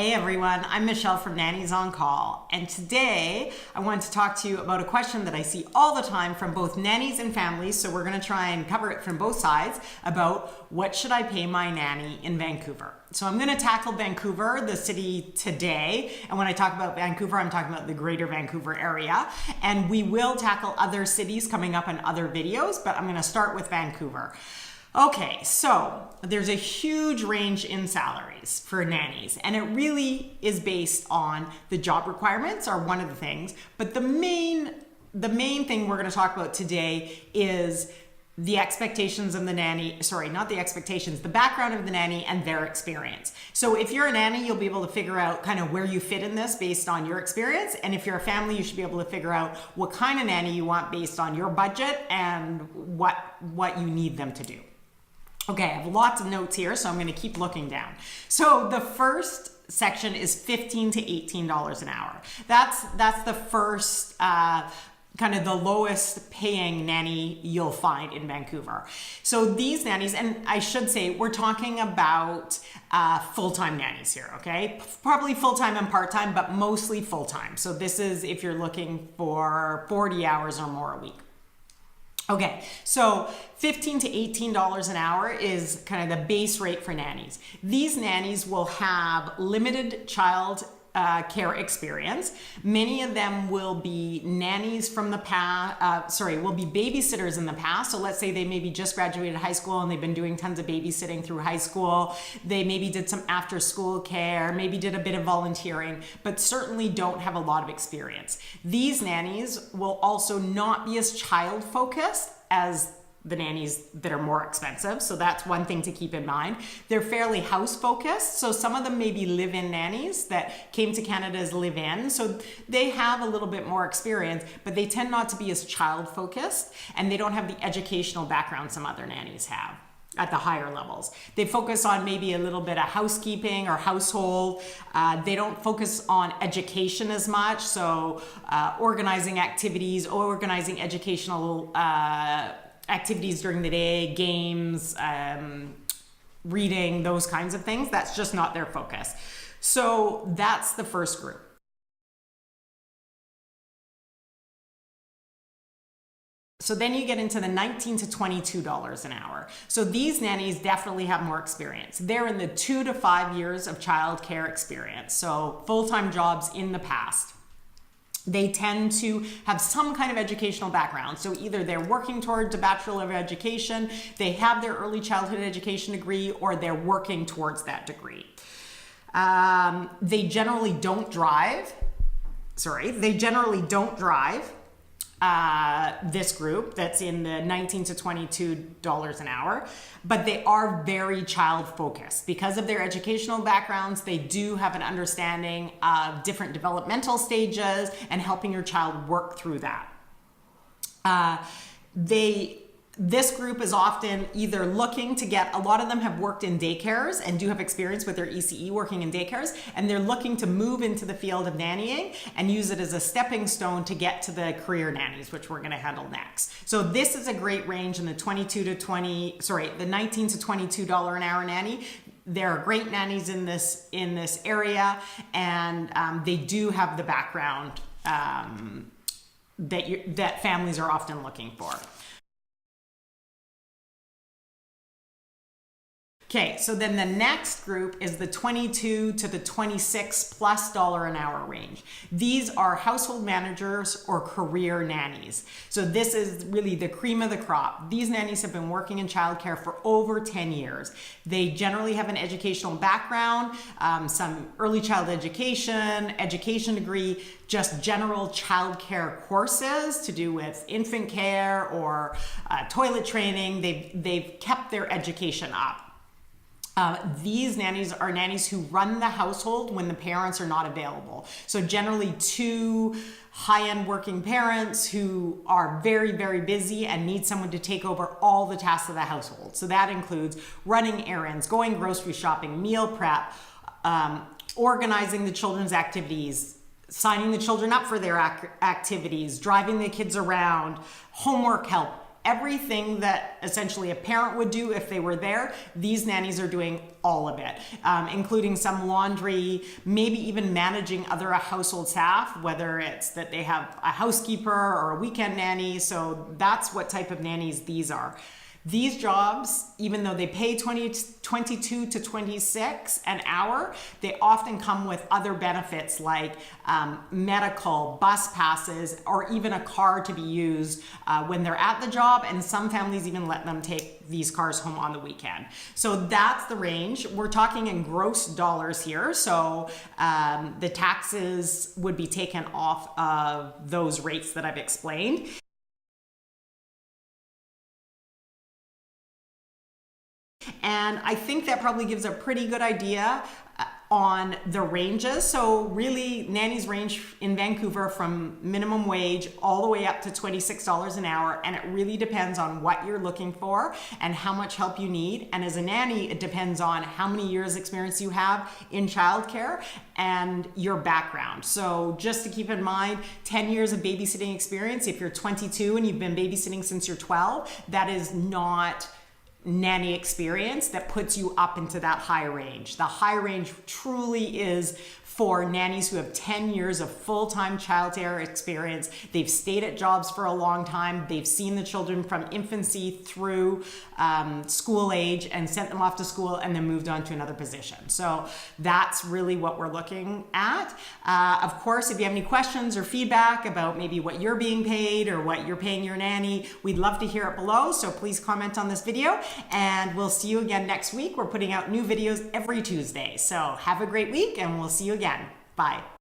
Hey everyone, I'm Michelle from Nannies on Call, and today I want to talk to you about a question that I see all the time from both nannies and families, so we're going to try and cover it from both sides about what should I pay my nanny in Vancouver. So I'm going to tackle Vancouver, the city, today, and when I talk about Vancouver, I'm talking about the greater Vancouver area, and we will tackle other cities coming up in other videos, but I'm going to start with Vancouver. Okay, so there's a huge range in salaries for nannies, and it really is based on the job requirements are one of the things, but the main thing we're going to talk about today is the expectations of the nanny, not the expectations, the background of the nanny and their experience. So if you're a nanny, you'll be able to figure out kind of where you fit in this based on your experience. And if you're a family, you should be able to figure out what kind of nanny you want based on your budget and what you need them to do. Okay, I have lots of notes here, so I'm going to keep looking down. So the first section is $15 to $18 an hour. That's the first kind of the lowest paying nanny you'll find in Vancouver. So these nannies, and I should say, we're talking about full-time nannies here, okay? Probably full-time and part-time, but mostly full-time. So this is if you're looking for 40 hours or more a week. Okay, so $15 to $18 an hour is kind of the base rate for nannies. These nannies will have limited child care experience. Many of them will be nannies from the past, will be babysitters in the past. So let's say they maybe just graduated high school and they've been doing tons of babysitting through high school. They maybe did some after school care, maybe did a bit of volunteering, but certainly don't have a lot of experience. These nannies will also not be as child focused as the nannies that are more expensive. So that's one thing to keep in mind. They're fairly house focused. So some of them may be live-in nannies that came to Canada as live-in. So they have a little bit more experience, but they tend not to be as child focused, and they don't have the educational background some other nannies have at the higher levels. They focus on maybe a little bit of housekeeping or household. They don't focus on education as much. So organizing activities, organizing educational activities during the day, games, reading, those kinds of things. That's just not their focus. So that's the first group. So then you get into the $19 to $22 an hour. So these nannies definitely have more experience. They're in the 2 to 5 years of childcare experience. So full-time jobs in the past. They tend to have some kind of educational background. So either they're working towards a Bachelor of Education, they have their early childhood education degree, or they're working towards that degree. They generally don't drive. This group that's in the $19 to $22 an hour, but they are very child focused. Because of their educational backgrounds, they do have an understanding of different developmental stages and helping your child work through that. This group is often either looking to get, a lot of them have worked in daycares and do have experience with their ECE working in daycares, and they're looking to move into the field of nannying and use it as a stepping stone to get to the career nannies, which we're going to handle next. So this is a great range in the the $19 to $22 an hour nanny. There are great nannies in this area, and they do have the background that families are often looking for. Okay, so then the next group is the $22 to the $26+ an hour range. These are household managers or career nannies. So this is really the cream of the crop. These nannies have been working in childcare for over 10 years. They generally have an educational background, some early child education degree, just general childcare courses to do with infant care or toilet training. They've kept their education up. These nannies are nannies who run the household when the parents are not available. So generally 2 high-end working parents who are very, very busy and need someone to take over all the tasks of the household. So that includes running errands, going grocery shopping, meal prep, organizing the children's activities, signing the children up for their activities, driving the kids around, homework help, everything that essentially a parent would do if they were there. These nannies are doing all of it, including some laundry, maybe even managing other household staff, whether it's that they have a housekeeper or a weekend nanny. So that's what type of nannies these are. These jobs, even though they pay 22 to 26 an hour, they often come with other benefits like medical, bus passes, or even a car to be used when they're at the job. And some families even let them take these cars home on the weekend. So that's the range. We're talking in gross dollars here. So the taxes would be taken off of those rates that I've explained. And I think that probably gives a pretty good idea on the ranges. So really, nannies range in Vancouver from minimum wage all the way up to $26 an hour. And it really depends on what you're looking for and how much help you need. And as a nanny, it depends on how many years experience you have in childcare and your background. So just to keep in mind, 10 years of babysitting experience, if you're 22 and you've been babysitting since you're 12, that is not nanny experience that puts you up into that high range. The high range truly is for nannies who have 10 years of full-time childcare experience. They've stayed at jobs for a long time. They've seen the children from infancy through school age and sent them off to school and then moved on to another position. So that's really what we're looking at. Of course, if you have any questions or feedback about maybe what you're being paid or what you're paying your nanny, we'd love to hear it below. So please comment on this video and we'll see you again next week. We're putting out new videos every Tuesday. So have a great week and we'll see you again. Bye.